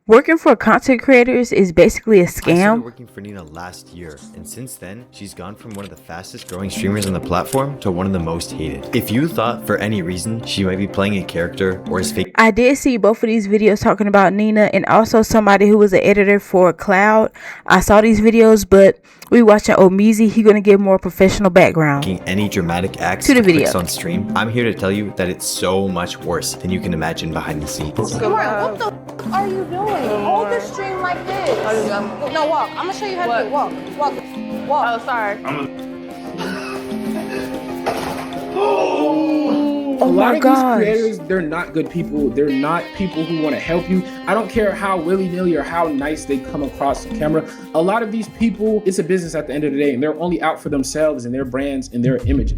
Working for content creators is basically a I started scam. working for Nina last year, and since then, she's gone from one of the fastest growing streamers on the platform to one of the most hated. If you thought for any reason she might be playing a character or is fake, I did see both of these videos talking about Nina and also somebody who was an editor for Cloud. I saw these videos, but we watching Omizi. He gonna give more professional background making any dramatic acts to the or clicks video. on stream, I'm here to tell you that it's so much worse than you can imagine behind the scenes. What the f are you doing? Hold the stream like this. No, walk. I'm gonna show you how to do it. Walk. Oh, sorry. Oh my gosh. These creators, they're not good people. They're not people who want to help you. I don't care how willy-nilly or how nice they come across the camera. A lot of these people, it's a business at the end of the day, and they're only out for themselves and their brands and their image.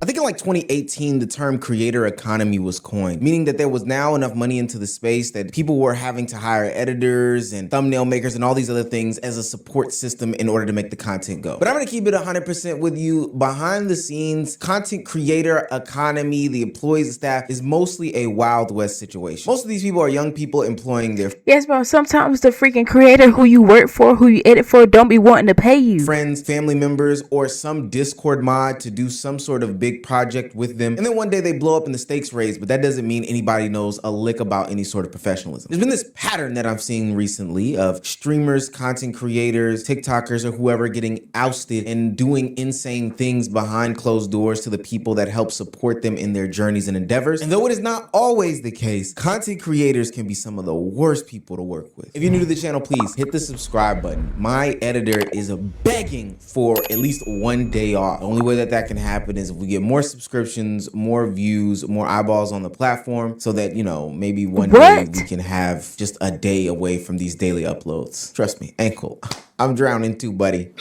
I think in like 2018, the term creator economy was coined, meaning that there was now enough money into the space that people were having to hire editors and thumbnail makers and all these other things as a support system in order to make the content go. But I'm gonna keep it 100% with you. Behind the scenes, content creator economy, the employees and staff is mostly a Wild West situation. Most of these people are young people employing their Yes, bro. Sometimes the freaking creator who you work for, who you edit for, don't be wanting to pay you. friends, family members, or some Discord mod to do some sort of big project with them. And then one day they blow up and the stakes raise, but that doesn't mean anybody knows a lick about any sort of professionalism. There's been this pattern that I've seen recently of streamers, content creators, TikTokers, or whoever getting ousted and doing insane things behind closed doors to the people that help support them in their journeys and endeavors. And though it is not always the case, content creators can be some of the worst people to work with. If you're new to the channel, please hit the subscribe button. My editor is begging for at least one day off. The only way that that can happen is if we get more subscriptions, more views, more eyeballs on the platform, so that, you know, maybe one day we can have just a day away from these daily uploads. Trust me, ankle, I'm drowning too, buddy.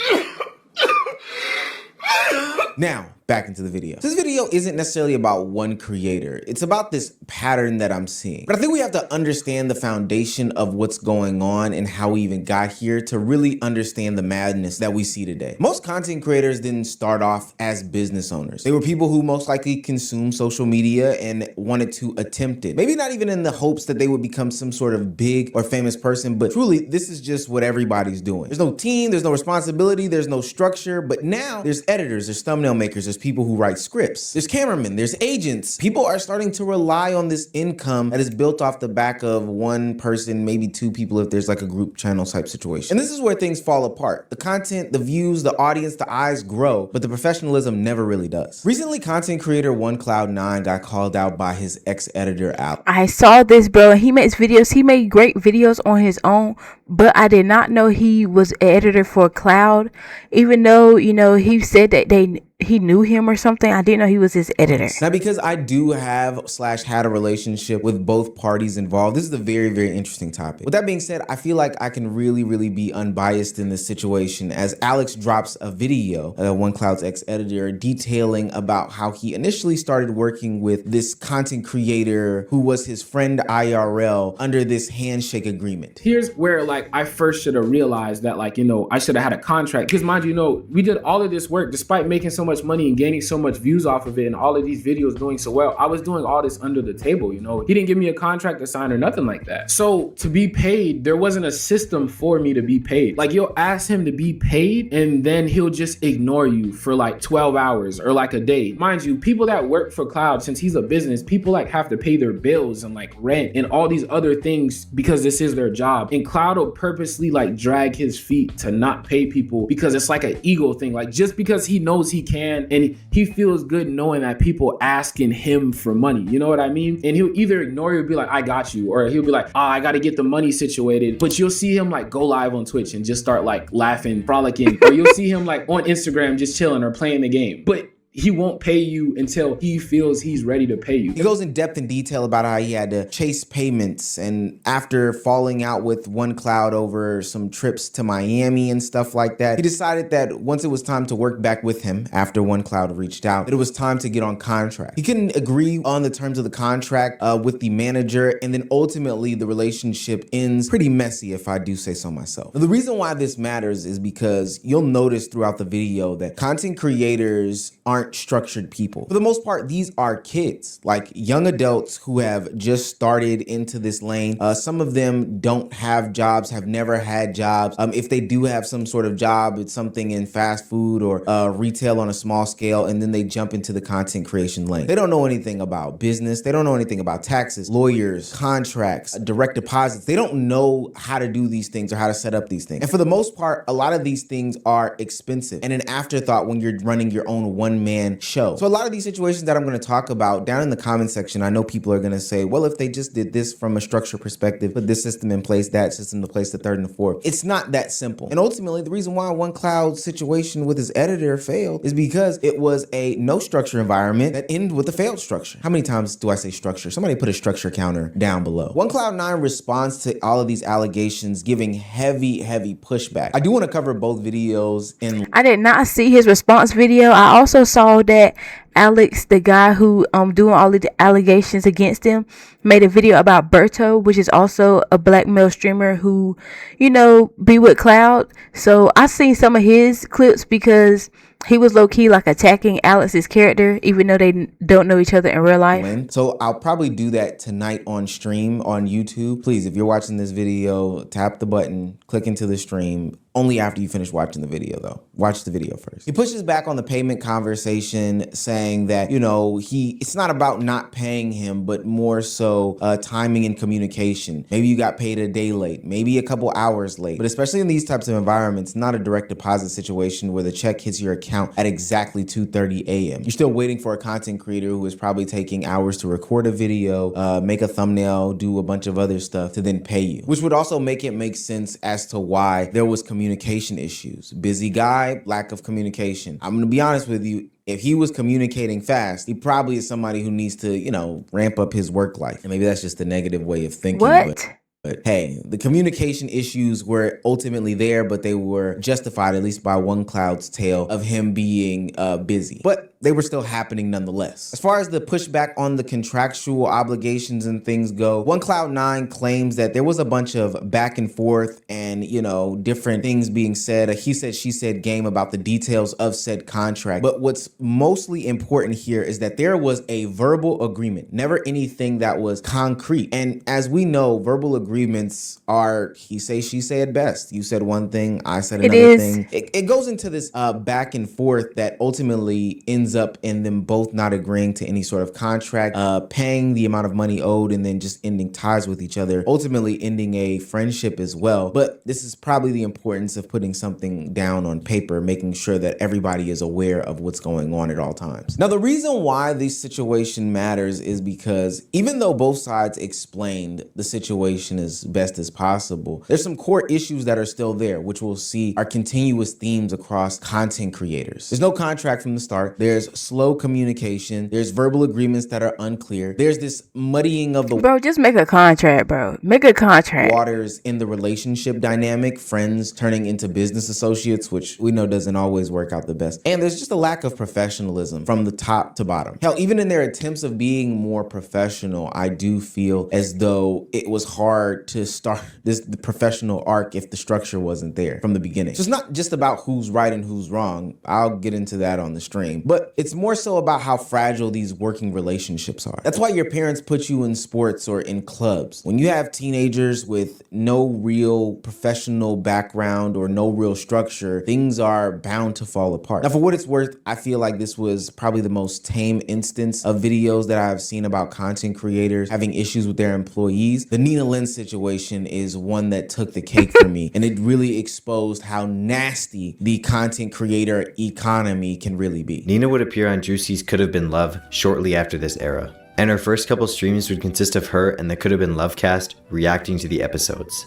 Now, back into the video. This video isn't necessarily about one creator. It's about this pattern that I'm seeing. But I think we have to understand the foundation of what's going on and how we even got here to really understand the madness that we see today. Most content creators didn't start off as business owners. They were people who most likely consumed social media and wanted to attempt it. Maybe not even in the hopes that they would become some sort of big or famous person, but truly, this is just what everybody's doing. There's no team, there's no responsibility, there's no structure, but now there's editors, there's thumbnail makers, there's people who write scripts, there's cameramen, there's agents. People are starting to rely on this income that is built off the back of one person, maybe two people if there's like a group channel type situation. And this is where things fall apart. The content, the views, the audience, the eyes grow, but the professionalism never really does. Recently, content creator OneCloud9 got called out by his ex-editor Alex. I saw this, bro. He makes videos. He made great videos on his own, but I did not know he was editor for Cloud. Even though, you know, he said that he knew him or something. I didn't know he was his editor. Now, because I do have / had a relationship with both parties involved, this is a very, very interesting topic. With that being said, I feel like I can really be unbiased in this situation as Alex drops a video, OneCloud's ex-editor, detailing about how he initially started working with this content creator who was his friend IRL under this handshake agreement. Here's where like I first should have realized that, like, you know, I should have had a contract, because mind you, know, we did all of this work despite making so much money and gaining so much views off of it and all of these videos doing so well. I was doing all this under the table, you know. He didn't give me a contract to sign or nothing like that. So to be paid, there wasn't a system for me to be paid. Like, you'll ask him to be paid and then he'll just ignore you for like 12 hours or like a day. Mind you, people that work for Cloud, since he's a business, people like have to pay their bills and like rent and all these other things because this is their job. And Cloud will purposely like drag his feet to not pay people because it's like an ego thing. Like, just because he knows he can and he feels good knowing that people asking him for money, you know what I mean? And he'll either ignore you or be like, I got you, or he'll be like, I gotta get the money situated. But you'll see him like go live on Twitch and just start like laughing, frolicking, or you'll see him like on Instagram just chilling or playing the game. But he won't pay you until he feels he's ready to pay you. He goes in depth and detail about how he had to chase payments, and after falling out with OneCloud over some trips to Miami and stuff like that, he decided that once it was time to work back with him after OneCloud reached out, that it was time to get on contract. He couldn't agree on the terms of the contract with the manager, and then ultimately the relationship ends pretty messy, if I do say so myself. Now, the reason why this matters is because you'll notice throughout the video that content creators aren't aren't structured people. For the most part, these are kids, like young adults who have just started into this lane. Some of them don't have jobs, have never had jobs. If they do have some sort of job, it's something in fast food or retail on a small scale, and then they jump into the content creation lane. They don't know anything about business. They don't know anything about taxes, lawyers, contracts, direct deposits. They don't know how to do these things or how to set up these things. And for the most part, a lot of these things are expensive and an afterthought when you're running your own one-man show. So a lot of these situations that I'm going to talk about down in the comment section, I know people are going to say, well, if they just did this from a structure perspective, put this system in place, that system in place, the third and the fourth, it's not that simple. And ultimately, the reason why OneCloud's situation with his editor failed is because it was a no structure environment that ended with a failed structure. How many times do I say structure? Somebody put a structure counter down below. OneCloud 9 responds to all of these allegations, giving heavy pushback. I do want to cover both videos in. I did not see his response video. I also saw that Alex, the guy who doing all of the allegations against him, made a video about Berto, which is also a black male streamer who, you know, be with Cloud. So I seen some of his clips because he was low-key like attacking Alex's character, even though they don't know each other in real life. So I'll probably do that tonight on stream on YouTube. Please, if you're watching this video, tap the button, click into the stream. Only after you finish watching the video, though. Watch the video first. He pushes back on the payment conversation, saying that, you know, it's not about not paying him, but more so timing and communication. Maybe you got paid a day late, maybe a couple hours late. But especially in these types of environments, not a direct deposit situation where the check hits your account at exactly 2:30 a.m. You're still waiting for a content creator who is probably taking hours to record a video, make a thumbnail, do a bunch of other stuff to then pay you, which would also make it make sense as to why there was communication issues. Busy guy, lack of communication. I'm gonna be honest with you. If he was communicating fast, he probably is somebody who needs to, you know, ramp up his work life. And maybe that's just a negative way of thinking. But hey, the communication issues were ultimately there, but they were justified, at least by OneCloud's tale of him being busy. But they were still happening nonetheless. As far as the pushback on the contractual obligations and things go, OneCloud 9 claims that there was a bunch of back and forth and, you know, different things being said. A he said, she said game about the details of said contract. But what's mostly important here is that there was a verbal agreement, never anything that was concrete. And as we know, verbal agreements are he say, she say at best. You said one thing, I said another thing. It goes into this back and forth that ultimately ends up in them both not agreeing to any sort of contract, paying the amount of money owed, and then just ending ties with each other, ultimately ending a friendship as well. But this is probably the importance of putting something down on paper, making sure that everybody is aware of what's going on at all times. Now, the reason why this situation matters is because even though both sides explained the situation as best as possible, there's some core issues that are still there, which we'll see are continuous themes across content creators. There's no contract from the start. There's slow communication. There's verbal agreements that are unclear. There's this muddying of the bro, just make a contract, bro. Make a contract. Waters in the relationship dynamic, friends turning into business associates, which we know doesn't always work out the best. And there's just a lack of professionalism from the top to bottom. Hell, even in their attempts of being more professional, I do feel as though it was hard to start the professional arc if the structure wasn't there from the beginning. So it's not just about who's right and who's wrong. I'll get into that on the stream. But it's more so about how fragile these working relationships are. That's why your parents put you in sports or in clubs. When you have teenagers with no real professional background or no real structure, things are bound to fall apart. Now, for what it's worth, I feel like this was probably the most tame instance of videos that I've seen about content creators having issues with their employees. The Nina Lynn situation is one that took the cake for me, and it really exposed how nasty the content creator economy can really be. Nina would appear on Juicy's Could Have Been Love shortly after this era, and her first couple streams would consist of her and the Could Have Been Love cast reacting to the episodes.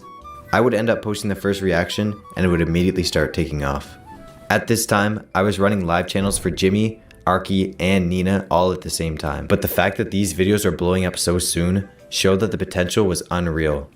I would end up posting the first reaction and it would immediately start taking off. At this time, I was running live channels for Jimmy, Arky, and Nina all at the same time, but the fact that these videos are blowing up so soon showed that the potential was unreal.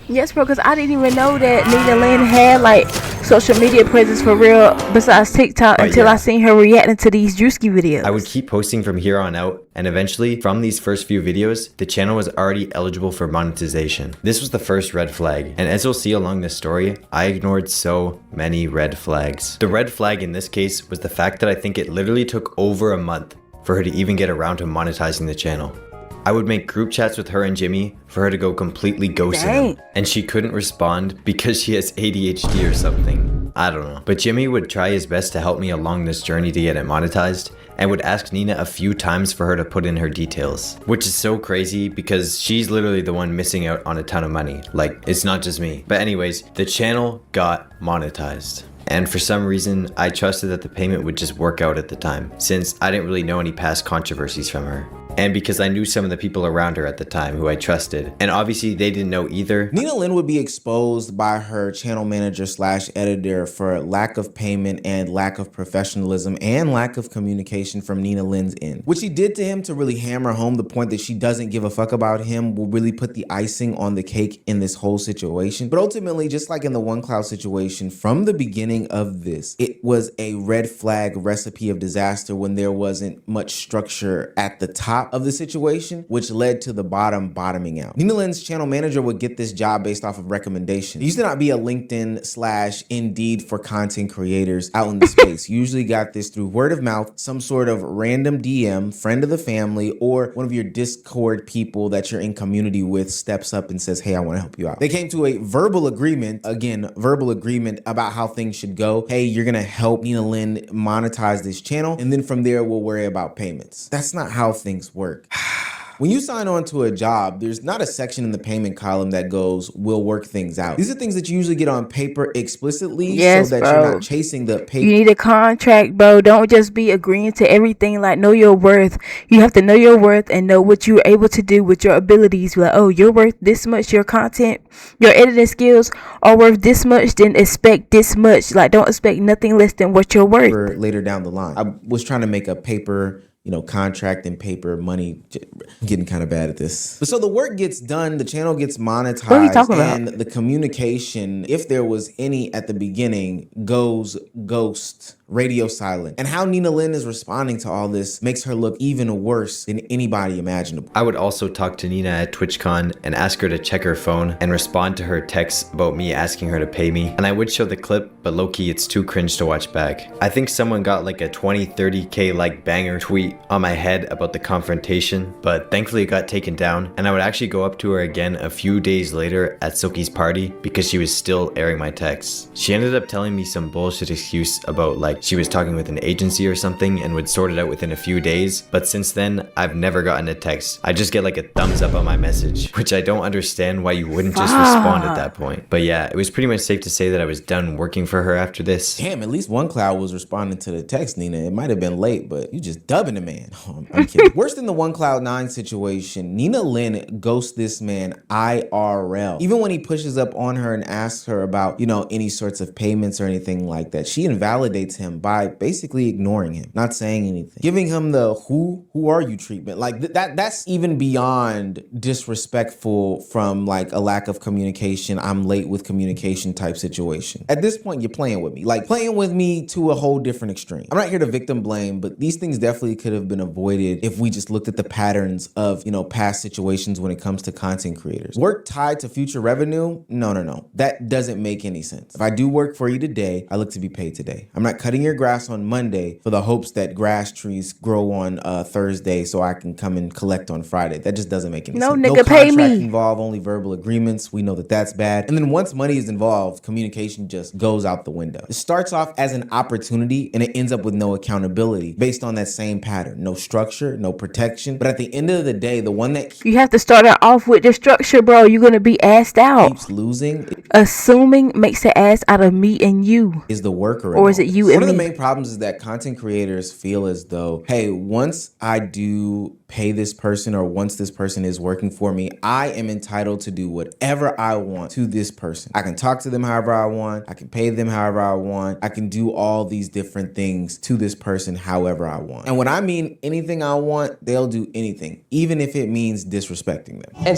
Yes, bro, because I didn't even know that Nina Lynn had like social media presence for real besides TikTok But until yeah. I seen her reacting to these Drewski videos. I would keep posting from here on out, and eventually, from these first few videos, the channel was already eligible for monetization. This was the first red flag, and as you'll see along this story, I ignored so many red flags. The red flag in this case was the fact that I think it literally took over a month for her to even get around to monetizing the channel. I would make group chats with her and Jimmy for her to go completely ghosting him, and she couldn't respond because she has ADHD or something. I don't know. But Jimmy would try his best to help me along this journey to get it monetized, and would ask Nina a few times for her to put in her details. Which is so crazy because she's literally the one missing out on a ton of money. Like, it's not just me. But anyways, the channel got monetized. And for some reason, I trusted that the payment would just work out at the time, since I didn't really know any past controversies from her. And because I knew some of the people around her at the time who I trusted. And obviously they didn't know either. Nina Lynn would be exposed by her channel manager / editor for lack of payment and lack of professionalism and lack of communication from Nina Lynn's end. What she did to him to really hammer home the point that she doesn't give a fuck about him will really put the icing on the cake in this whole situation. But ultimately, just like in the One Cloud situation, from the beginning of this, it was a red flag recipe of disaster when there wasn't much structure at the top of the situation, which led to the bottoming out. Nina Lynn's channel manager would get this job based off of recommendation. It used to not be a LinkedIn / Indeed for content creators out in the space. You usually got this through word of mouth, some sort of random DM, friend of the family, or one of your Discord people that you're in community with steps up and says, hey, I want to help you out. They came to a verbal agreement, about how things should go. Hey, you're going to help Nina Lynn monetize this channel, and then from there, we'll worry about payments. That's not how things work. When you sign on to a job, there's not a section in the payment column that goes, we'll work things out. These are things that you usually get on paper explicitly, Yes, so that bro. you're not chasing the paper. You need a contract, bro. Don't just be agreeing to everything. Like, know your worth. You have to know your worth and know what you're able to do with your abilities. Like, oh, you're worth this much. Your content, your editing skills are worth this much. Then expect this much. Like, don't expect nothing less than what you're worth. For later down the line. I was trying to make a paper, contract and paper money. I'm getting kind of bad at this. But so the work gets done, the channel gets monetized, What are you talking about? and the communication, if there was any at the beginning, goes ghost. Radio silent. And how Nina Lynn is responding to all this makes her look even worse than anybody imaginable. I would also talk to Nina at TwitchCon and ask her to check her phone and respond to her texts about me asking her to pay me. And I would show the clip, but low-key it's too cringe to watch back. I think someone got like a 20-30K like banger tweet on my head about the confrontation, but thankfully it got taken down. And I would actually go up to her again a few days later at Silky's party because she was still airing my texts. She ended up telling me some bullshit excuse about like she was talking with an agency or something and would sort it out within a few days, but since then I've never gotten a text. I just get like a thumbs up on my message, which I don't understand why you wouldn't just respond at that point. But yeah, it was pretty much safe to say that I was done working for her after this. Damn, at least One Cloud was responding to the text, Nina. It might have been late, but you just dubbing the man. Oh, I'm kidding. Worse than the One Cloud 9 situation, Nina Lynn ghosts this man IRL. Even when he pushes up on her and asks her about, any sorts of payments or anything like that, she invalidates him by basically ignoring him, not saying anything, giving him the who are you treatment. Like that's even beyond disrespectful from like a lack of communication, I'm late with communication type situation. At this point, you're playing with me, like playing with me to a whole different extreme. I'm not here to victim blame, but these things definitely could have been avoided if we just looked at the patterns of, past situations when it comes to content creators. Work tied to future revenue? No. That doesn't make any sense. If I do work for you today, I look to be paid today. I'm not cutting your grass on Monday for the hopes that grass trees grow on Thursday so I can come and collect on Friday. That just doesn't make any sense. Nigga, no pay contract me. involved, only verbal agreements. We know that that's bad. And then once money is involved, communication just goes out the window. It starts off as an opportunity and it ends up with no accountability based on that same pattern. No structure, no protection. But at the end of the day, the one that You have to start it off with the structure, bro. You're going to be asked out. keeps losing Assuming makes the ass out of me and you. is the worker. Or is it you One and of the me? main problems is that content creators feel as though, hey, once I do pay this person or once this person is working for me, I am entitled to do whatever I want to this person. I can talk to them however I want. I can pay them however I want. I can do all these different things to this person however I want. And when I mean anything I want, they'll do anything, even if it means disrespecting them. And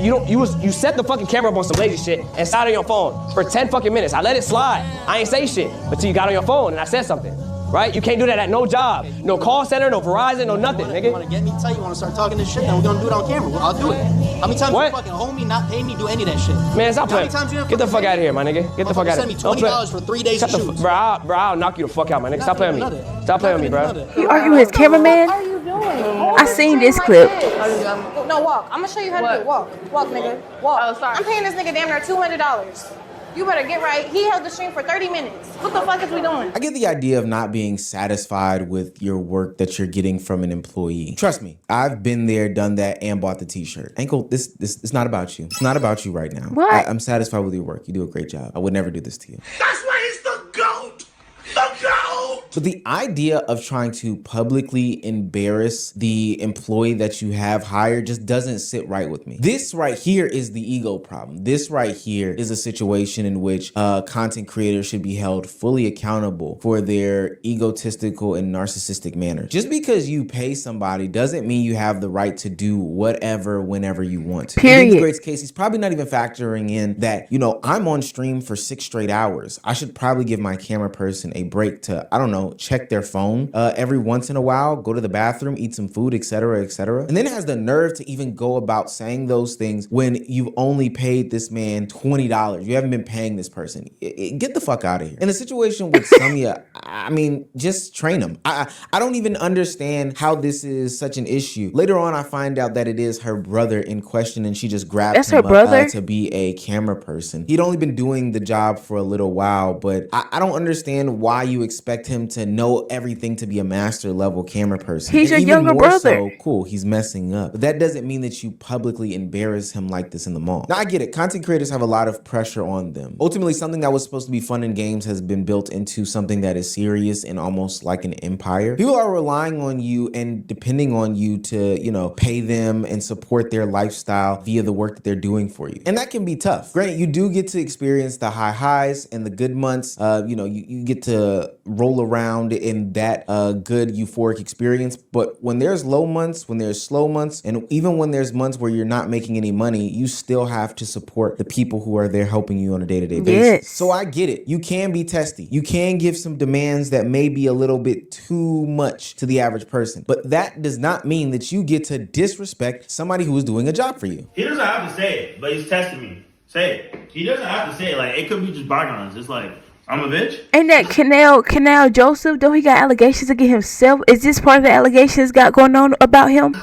you set the fucking camera up on some lazy shit and sat on your phone for 10 fucking minutes. I let it slide. I ain't say shit until you got on your phone and I said something. Right? You can't do that at no job. No call center, no Verizon, no nothing, nigga. You wanna get me tight, you wanna start talking this shit, then we're gonna do it on camera. I'll do it. How many times What? you fucking hold me, not pay me, do any of that shit? Man, stop How many playing. times you Get the fuck out of here, my nigga. Get the fuck out of here. Send me $20 for 3 days of shoots. Bro, I'll knock you the fuck out, my nigga. Stop playing with me. Stop playing with me, bro. You argue with his cameraman? What are you doing? I seen this clip. No, walk. I'm gonna show you how to do it. Walk. Walk, nigga. Walk. Oh, sorry. I'm paying this nigga damn near $200. You better get right. He held the stream for 30 minutes. What the fuck is we doing? I get the idea of not being satisfied with your work that you're getting from an employee. Trust me, I've been there, done that, and bought the t-shirt. Ankle, this it's not about you. It's not about you right now. What? I'm satisfied with your work. You do a great job. I would never do this to you. That's why he's the GOAT! The GOAT! But the idea of trying to publicly embarrass the employee that you have hired just doesn't sit right with me. This right here is the ego problem. This right here is a situation in which content creators should be held fully accountable for their egotistical and narcissistic manner. Just because you pay somebody doesn't mean you have the right to do whatever, whenever you want to. Period. In the Great's case, he's probably not even factoring in that, you know, I'm on stream for 6 straight hours. I should probably give my camera person a break to, I don't know, check their phone every once in a while, go to the bathroom, eat some food, etc., etc. And then has the nerve to even go about saying those things when you've only paid this man $20. You haven't been paying this person. Get the fuck out of here. In the situation with Samia, I mean, just train him. I don't even understand how this is such an issue. Later on, I find out that it is her brother in question, and she just grabbed That's him her up, brother? to be a camera person. He'd only been doing the job for a little while, but I don't understand why you expect him to know everything to be a master level camera person. He's And your even younger more brother. So, cool, he's messing up. But that doesn't mean that you publicly embarrass him like this in the mall. Now, I get it. Content creators have a lot of pressure on them. Ultimately, something that was supposed to be fun and games has been built into something that is serious and almost like an empire. People are relying on you and depending on you to, you know, pay them and support their lifestyle via the work that they're doing for you. And that can be tough. Granted, you do get to experience the high highs and the good months. You know, you get to roll around in that good euphoric experience. But when there's low months, when there's slow months, and even when there's months where you're not making any money, you still have to support the people who are there helping you on a day-to-day basis. Yes. So I get it. You can be testy. You can give some demands that may be a little bit too much to the average person. But that does not mean that you get to disrespect somebody who is doing a job for you. He doesn't have to say it, but he's testing me. Say it. He doesn't have to say it. Like, it could be just bygones. It's like, I'm a bitch. Ain't that Canal Joseph? Don't he got allegations against himself? Is this part of the allegations got going on about him?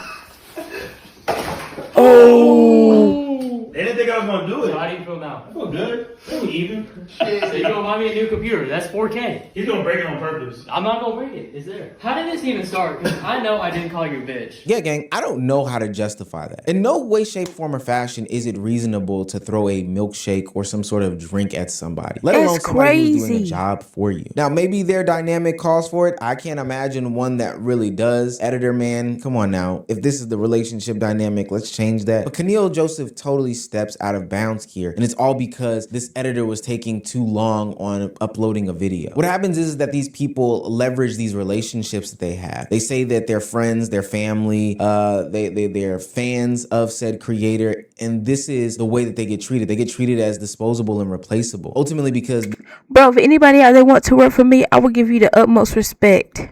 They didn't think I was gonna do it. How do you feel now? I feel good. I feel even. So you're gonna buy me a new computer. That's 4K. He's gonna break it on purpose. I'm not gonna break it. It's there. How did this even start? Because I know I didn't call you a bitch. Yeah, gang, I don't know how to justify that. In no way, shape, form, or fashion is it reasonable to throw a milkshake or some sort of drink at somebody, let alone That's somebody who's doing a crazy. job for you. Now, maybe their dynamic calls for it. I can't imagine one that really does. Editor man, come on now. If this is the relationship dynamic, let's change that. But Keneal Joseph totally steps out of bounds here, and it's all because this editor was taking too long on uploading a video. What happens is that these people leverage these relationships that they have. They say that they're friends, they're family, they're fans of said creator, and this is the way that they get treated. They get treated as disposable and replaceable. Ultimately, because Bro, if anybody out there want to work for me, I will give you the utmost respect.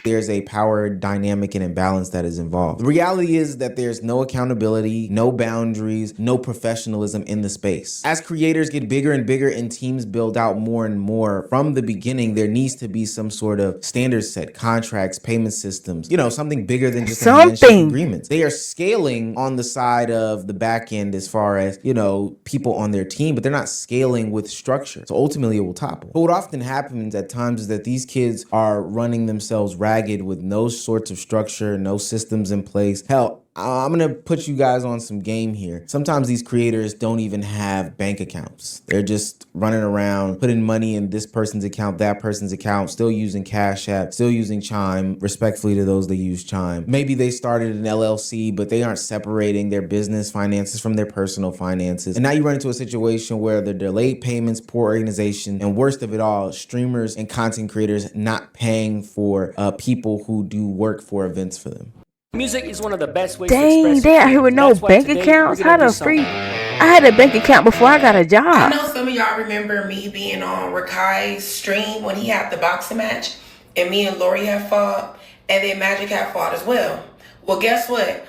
there's a power dynamic and imbalance that is involved. The reality is that there's no accountability, no boundaries, no professionalism in the space. As creators get bigger and bigger and teams build out more and more, from the beginning, there needs to be some sort of standard set, contracts, payment systems, you know, something bigger than just a handshake Something. agreements. They are scaling on the side of the back end as far as, you know, people on their team, but they're not scaling with structure. So ultimately it will topple. But what often happens at times is that these kids are running themselves ragged with no sorts of structure, no systems in place. Hell, I'm gonna put you guys on some game here. Sometimes these creators don't even have bank accounts. They're just running around, putting money in this person's account, that person's account, still using Cash App, still using Chime, respectfully to those that use Chime. Maybe they started an LLC, but they aren't separating their business finances from their personal finances. And now you run into a situation where the delayed payments, poor organization, and worst of it all, streamers and content creators not paying for people who do work for events for them. Music is one of the best ways to Dang, express they your out here with feelings. no That's why bank today accounts? we're How gonna do the freak? something. I had a bank account before I got a I job. know some of y'all remember me being on Rakai's stream when he had the boxing match, and me and Lori had fought, and then Magic had fought as well. Well, guess what?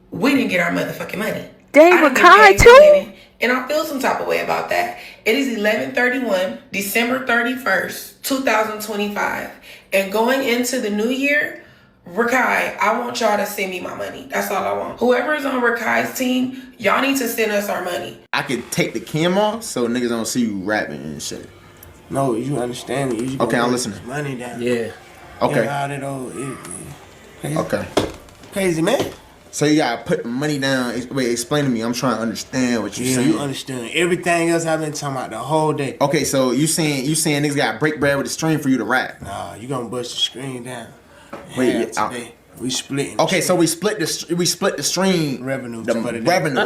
We didn't get our motherfucking money. Dang, I didn't get Rakai paid for too? winning, and I feel some type of way about that. It is 11/31, December 31st, 2025, and going into the new year, Rakai, I want y'all to send me my money. That's all I want. Whoever is on Rakai's team, y'all need to send us our money. I could take the cam off so niggas don't see you rapping and shit. No, you understand me. You Okay, I'm listening. Money down. Yeah. Okay. Yeah, all that old, crazy. Okay. Crazy, man. So you gotta put money down. Wait, explain to me. I'm trying to understand what you're Yeah, saying. you understand. Everything else I've been talking about the whole day. Okay, so you saying niggas gotta break bread with the stream for you to rap? Nah, you gonna bust the screen down. Wait, Yeah, yeah, today. We splitting. Okay, so we split the stream revenue the for the day. revenue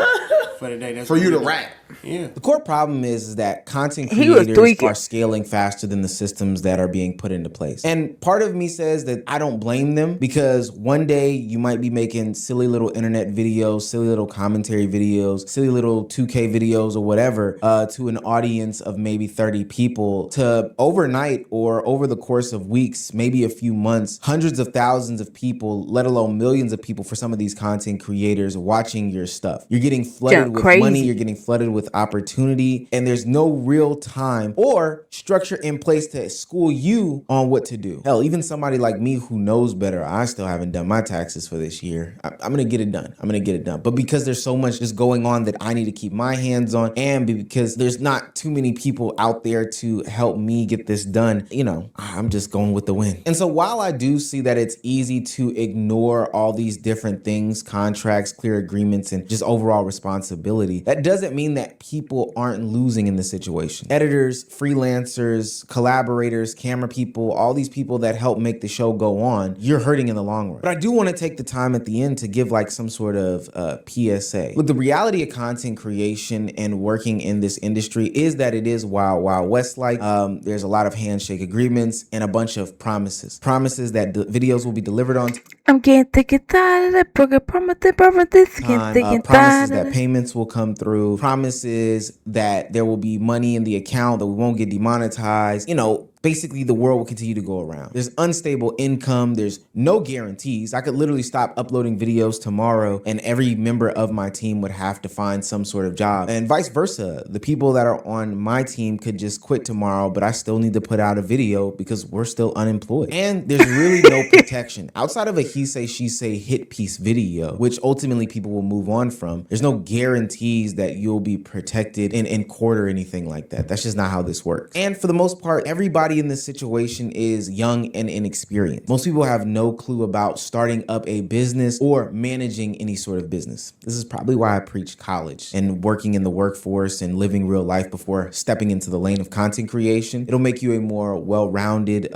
For the day. That's for what you we to do. rap. Yeah. The core problem is that content He was creators tweaking. are scaling faster than the systems that are being put into place. And part of me says that I don't blame them, because one day you might be making silly little internet videos, silly little commentary videos, silly little 2K videos or whatever to an audience of maybe 30 people, to overnight or over the course of weeks, maybe a few months, hundreds of thousands of people, let alone millions of people for some of these content creators watching your stuff. You're getting flooded with crazy. money, you're getting flooded with opportunity, and there's no real time or structure in place to school you on what to do. Hell, even somebody like me who knows better, I still haven't done my taxes for this year. I'm gonna get it done. But because there's so much just going on that I need to keep my hands on, and because there's not too many people out there to help me get this done, I'm just going with the win. And so while I do see that it's easy to ignore all these different things, contracts, clear agreements, and just overall responsibility, that doesn't mean that people aren't losing in this situation. Editors, freelancers, collaborators, camera people, all these people that help make the show go on, you're hurting in the long run. But I do want to take the time at the end to give like some sort of PSA. Look, the reality of content creation and working in this industry is that it is wild, wild west like. There's a lot of handshake agreements and a bunch of promises. Promises that the videos will be delivered on I'm getting thick and tired of that program. Promise this, getting thick and promises tired that of payments will come through, promises that there will be money in the account, that we won't get demonetized. Basically the world will continue to go around. There's unstable income. There's no guarantees. I could literally stop uploading videos tomorrow and every member of my team would have to find some sort of job, and vice versa. The people that are on my team could just quit tomorrow, but I still need to put out a video because we're still unemployed. And there's really no protection outside of a he say, she say hit piece video, which ultimately people will move on from. There's no guarantees that you'll be protected in court or anything like that. That's just not how this works. And for the most part, everybody in this situation is young and inexperienced. Most people have no clue about starting up a business or managing any sort of business. This is probably why I preach college and working in the workforce and living real life before stepping into the lane of content creation. It'll make you a more well-rounded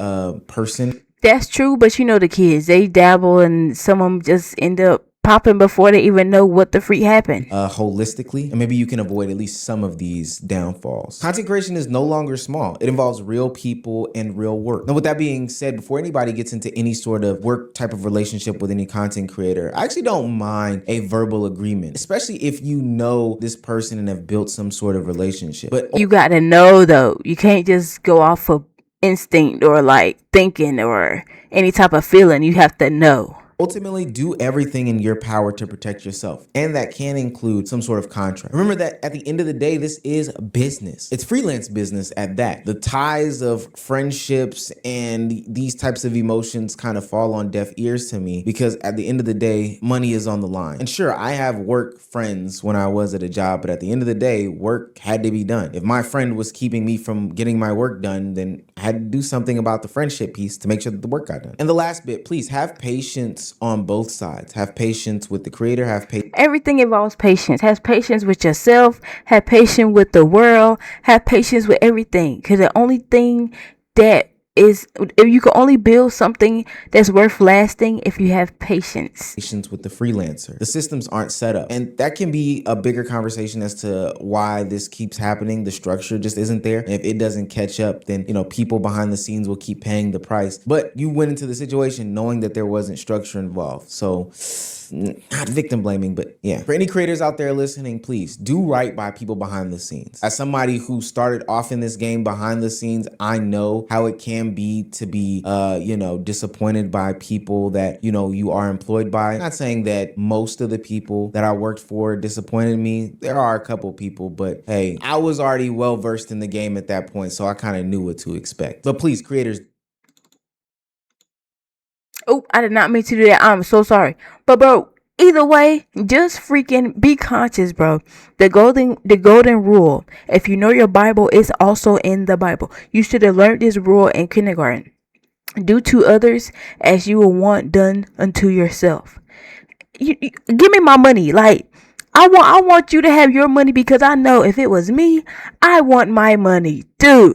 person. That's true, but the kids, they dabble and some of them just end up popping before they even know what the freak happened. Holistically, and maybe you can avoid at least some of these downfalls. Content creation is no longer small. It involves real people and real work. Now, with that being said, before anybody gets into any sort of work type of relationship with any content creator, I actually don't mind a verbal agreement, especially if you know this person and have built some sort of relationship. But You got to know, though. You can't just go off of instinct or like thinking or any type of feeling. You have to know. ultimately do everything in your power to protect yourself. And that can include some sort of contract. Remember that at the end of the day, this is business. It's freelance business at that. The ties of friendships and these types of emotions kind of fall on deaf ears to me because at the end of the day, money is on the line. And sure, I have work friends when I was at a job, but at the end of the day, work had to be done. If my friend was keeping me from getting my work done, then I had to do something about the friendship piece to make sure that the work got done. And the last bit, please have patience patience on both sides. Have patience with the creator, have patience. Everything involves patience. Have patience with yourself. Have patience with the world. Have patience with everything. Because the only thing that is, if you can only build something that's worth lasting if you have patience. With the freelancer. The systems aren't set up. And that can be a bigger conversation as to why this keeps happening. The structure just isn't there. And if it doesn't catch up, then, you know, people behind the scenes will keep paying the price. But you went into the situation knowing that there wasn't structure involved. So, not victim blaming, but yeah. For any creators out there listening, please do right by people behind the scenes. As somebody who started off in this game behind the scenes, I know how it can be to be, disappointed by people that, you are employed by. I'm not saying that most of the people that I worked for disappointed me. There are a couple people, but hey, I was already well versed in the game at that point, so I kind of knew what to expect. But please, creators. Oh, I did not mean to do that. I'm so sorry. But bro, either way, just freaking be conscious, bro. The golden rule. If you know your Bible, it's also in the Bible. You should have learned this rule in kindergarten. Do to others as you will want done unto yourself. You give me my money. Like, I want you to have your money, because I know if it was me, I want my money too.